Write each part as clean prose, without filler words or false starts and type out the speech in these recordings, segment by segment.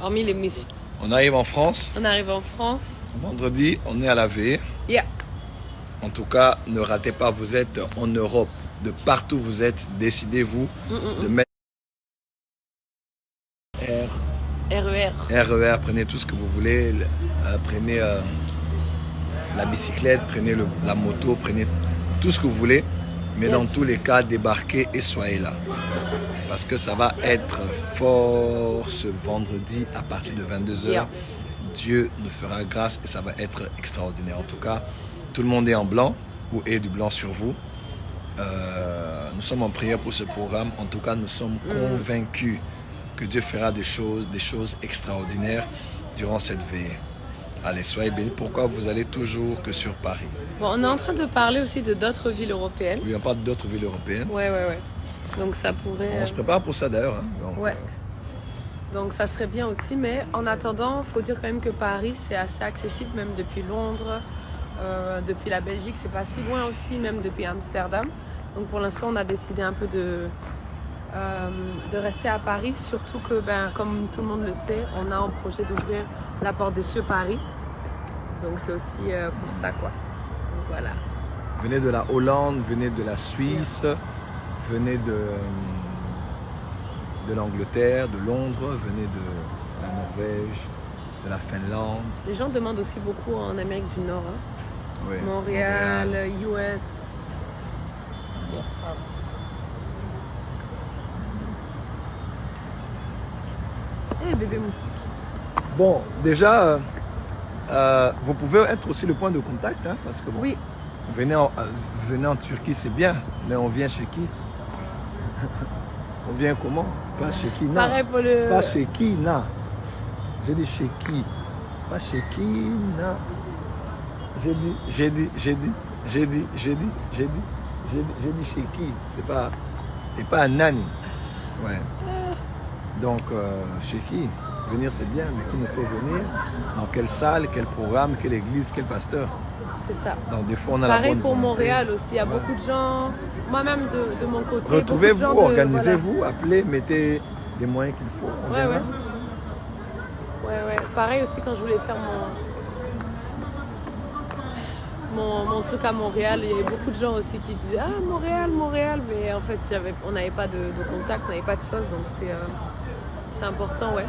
Hormis les missions. On arrive en France. On arrive en France. Vendredi, on est à la veille. Yeah. En tout cas, ne ratez pas, vous êtes en Europe. De partout vous êtes, décidez-vous de mettre RER. RER, prenez tout ce que vous voulez. Prenez la bicyclette, prenez la moto, prenez tout ce que vous voulez. Mais dans tous les cas, débarquez et soyez là. Parce que ça va être fort ce vendredi à partir de 22h. Yeah. Dieu nous fera grâce et ça va être extraordinaire. En tout cas, tout le monde est en blanc ou est du blanc sur vous. Nous sommes en prière pour ce programme. En tout cas, nous sommes convaincus que Dieu fera des choses extraordinaires durant cette veillée. Allez, soyez bénis. Pourquoi vous allez toujours que sur Paris? Bon, on est en train de parler aussi de d'autres villes européennes. Oui, on parle d'autres villes européennes. Ouais. Donc ça pourrait... On se prépare pour ça d'ailleurs. Hein. Ouais. Donc ça serait bien aussi, mais en attendant, il faut dire quand même que Paris, c'est assez accessible, même depuis Londres, depuis la Belgique, c'est pas si loin aussi, même depuis Amsterdam. Donc pour l'instant, on a décidé un peu de rester à Paris, surtout que, comme tout le monde le sait, on a en projet d'ouvrir la Porte des Cieux Paris. Donc c'est aussi pour ça, quoi. Donc voilà. Venez de la Hollande, venez de la Suisse, venez de l'Angleterre, de Londres, venez de la Norvège, de la Finlande. Les gens demandent aussi beaucoup en Amérique du Nord. Hein. Oui, Montréal, US. Bon. Eh, bébé moustique. Bon, déjà, vous pouvez être aussi le point de contact, hein, parce que bon, Oui. venez en Turquie, c'est bien, mais on vient chez qui? On vient comment? Pas chez qui, non. Pareil pour le... Pas chez qui, non. J'ai dit chez qui? Pas chez qui, non. J'ai dit chez qui? C'est pas un nani. Ouais. Donc, chez qui? Venir c'est bien, mais qui nous fait venir? Dans quelle salle, quel programme, quelle église, quel pasteur? C'est ça. Donc des fois on a la Pareil bonne pour volonté. Montréal aussi, il y a beaucoup de gens, moi-même de mon côté. Retrouvez-vous, beaucoup de gens organisez-vous, appelez, mettez les moyens qu'il faut. On Ouais. verra. Ouais. Pareil aussi quand je voulais faire mon truc à Montréal, il y avait beaucoup de gens aussi qui disaient ah Montréal, mais en fait on n'avait pas de contact, on n'avait pas de choses, donc c'est important, ouais.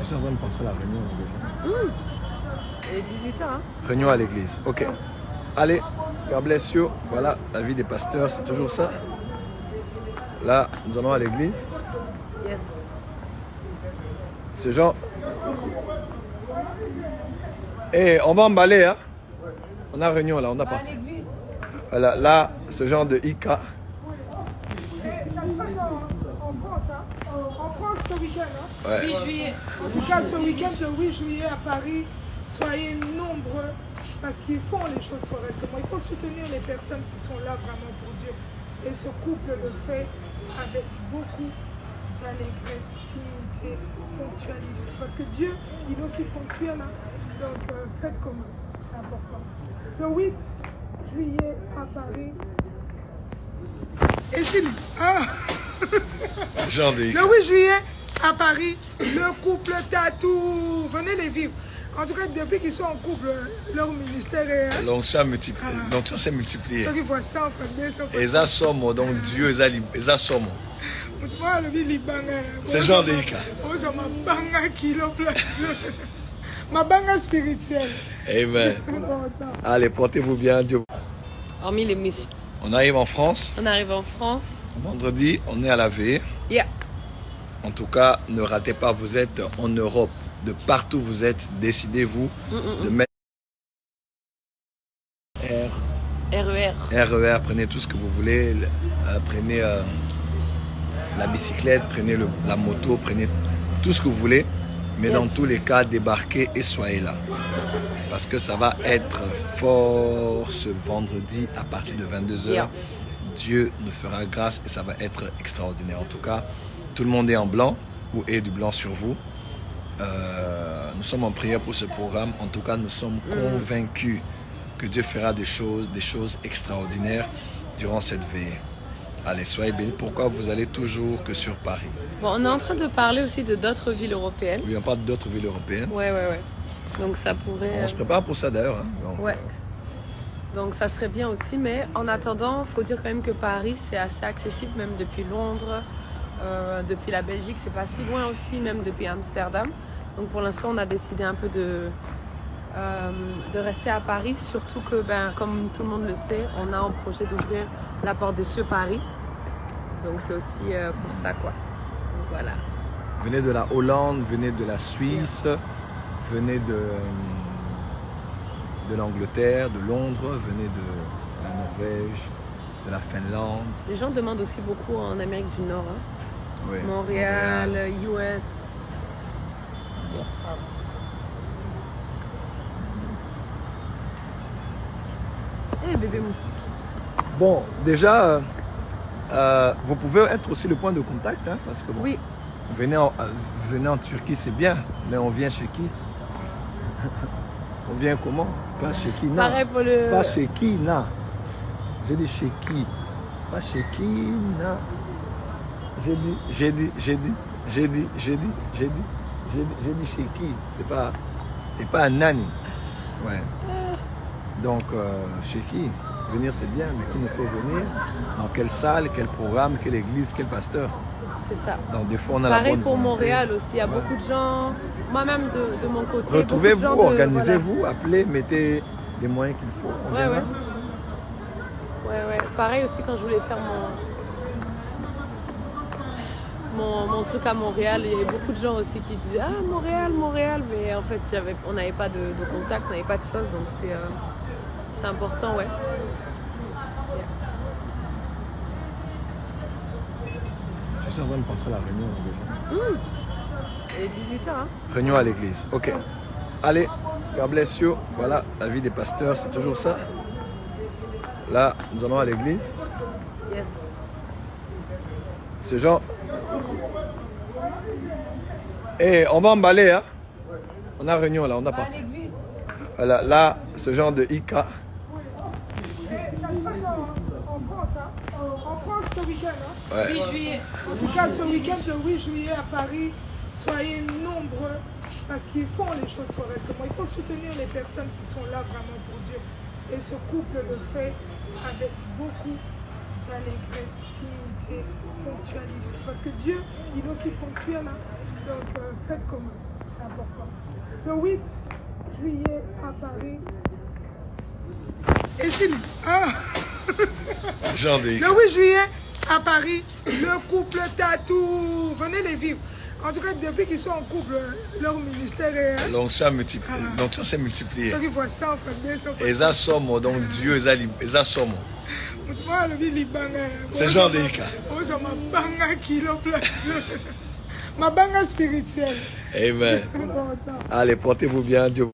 Je suis en train de penser à la réunion déjà. Il est 18h, hein. Réunion à l'église, ok. Allez, God bless you. Voilà, la vie des pasteurs, c'est toujours ça. Là, nous allons à l'église. Yes. Ce genre... Eh, on va emballer, hein. On a réunion là, on a parti. Voilà, là, ce genre de IK. Ça se passe en France, hein. En France ce week-end. Hein. Ouais. 8 juillet. En tout cas, ce week-end, le 8 juillet à Paris, soyez nombreux parce qu'ils font les choses correctement. Il faut soutenir les personnes qui sont là vraiment pour Dieu. Et ce couple le fait avec beaucoup d'allégresse, dignité, ponctualité. Parce que Dieu, il est aussi ponctuel. Hein. Donc, faites comme eux. C'est important. Le 8 juillet à Paris. Et Sylvie, Genre de IK. le 8 juillet à Paris, le couple Tatou. Venez les vivre. En tout cas, depuis qu'ils sont en couple, leur ministère est... L'onction s'est multipliée. Ceux qui voient 100 francs, 200 francs. Et ça somme, donc Dieu, ça somme. C'est genre de IK. Ma banga kilo place. Ma banga spirituelle. Amen. Allez, portez-vous bien, Dieu. Hormis les missions. On arrive en France. On arrive en France. Vendredi, on est à la veille. Yeah. En tout cas, ne ratez pas, vous êtes en Europe. De partout vous êtes, décidez-vous de mettre RER. RER, prenez tout ce que vous voulez. Prenez la bicyclette, prenez la moto, prenez tout ce que vous voulez. Mais dans tous les cas, débarquez et soyez là. Parce que ça va être fort ce vendredi à partir de 22h. Yeah. Dieu nous fera grâce et ça va être extraordinaire. En tout cas, tout le monde est en blanc ou est du blanc sur vous. Nous sommes en prière pour ce programme. En tout cas, nous sommes convaincus que Dieu fera des choses extraordinaires durant cette veillée. Allez, soyez bénis. Pourquoi vous allez toujours que sur Paris? Bon, on est en train de parler aussi de d'autres villes européennes. Oui, on parle d'autres villes européennes. Ouais. Donc ça pourrait... On se prépare pour ça d'ailleurs. Hein. Donc, Ouais. Donc ça serait bien aussi, mais en attendant, il faut dire quand même que Paris, c'est assez accessible, même depuis Londres, depuis la Belgique, c'est pas si loin aussi, même depuis Amsterdam. Donc pour l'instant, on a décidé un peu de rester à Paris, surtout que, comme tout le monde le sait, on a en projet d'ouvrir la Porte des Cieux Paris. Donc c'est aussi pour ça, quoi. Donc voilà. venez de la Hollande, venez de la Suisse, venez de l'Angleterre, de Londres, venez de la Norvège, de la Finlande. Les gens demandent aussi beaucoup en Amérique du Nord. Hein. Oui, Montréal, US. Eh, bébé moustique. Bon, déjà, vous pouvez être aussi le point de contact, hein, parce que bon, Oui, venez en Turquie, c'est bien, mais on vient chez qui? On vient comment? Pas chez qui? Non. pareil pour le... Pas chez qui? Non. J'ai dit chez qui? Pas chez qui? Non. J'ai dit chez qui? C'est pas un nani. Ouais. Donc, chez qui? Venir c'est bien, mais il nous faut venir. Dans quelle salle, quel programme, quelle église, quel pasteur? C'est ça. Donc, des fois, on a la Pareil bonne pour volonté. Montréal aussi. Il y a Ouais. beaucoup de gens, moi-même de mon côté. Retrouvez-vous, beaucoup de gens organisez-vous, appelez, mettez les moyens qu'il faut. On Ouais, viendra. ouais. Pareil aussi quand je voulais faire mon truc à Montréal, il y avait beaucoup de gens aussi qui disaient ah Montréal, mais en fait on n'avait pas de contact, on n'avait pas de choses, donc c'est important, ouais. Je suis en train de penser à la réunion déjà. Il est 18h, hein. Réunion à l'église, ok. Allez, God bless you. Voilà, la vie des pasteurs, c'est toujours ça. Là, nous allons à l'église. Yes. Ce genre. Eh, on va emballer, hein. On a réunion là, on a parti. Voilà, là, ce genre de IK. Ça se passe en France, hein. En France ce week-end. Hein. Ouais. 8 juillet. En tout cas, ce week-end, le 8 juillet à Paris, soyez nombreux parce qu'ils font les choses correctement. Il faut soutenir les personnes qui sont là vraiment pour Dieu. Et ce couple le fait avec beaucoup d'allégresse, dignité, ponctualité. Parce que Dieu, il est aussi ponctuel. Hein. Donc, faites comme eux. C'est important. Le 8 juillet à Paris. Et c'est Genre de IK. Le 8 juillet à Paris, le couple Tatou. Venez les vivre. En tout cas, depuis qu'ils sont en couple, leur ministère est... Donc ça multiplié. Donc ça s'est multiplié. Ceux qui voient 100 fois 200 fois. Et ça somme, donc Dieu, ça somme. C'est genre de IK. Ma kilo place. Ma banga spirituelle. Amen. Important. Allez, portez-vous bien, Dieu.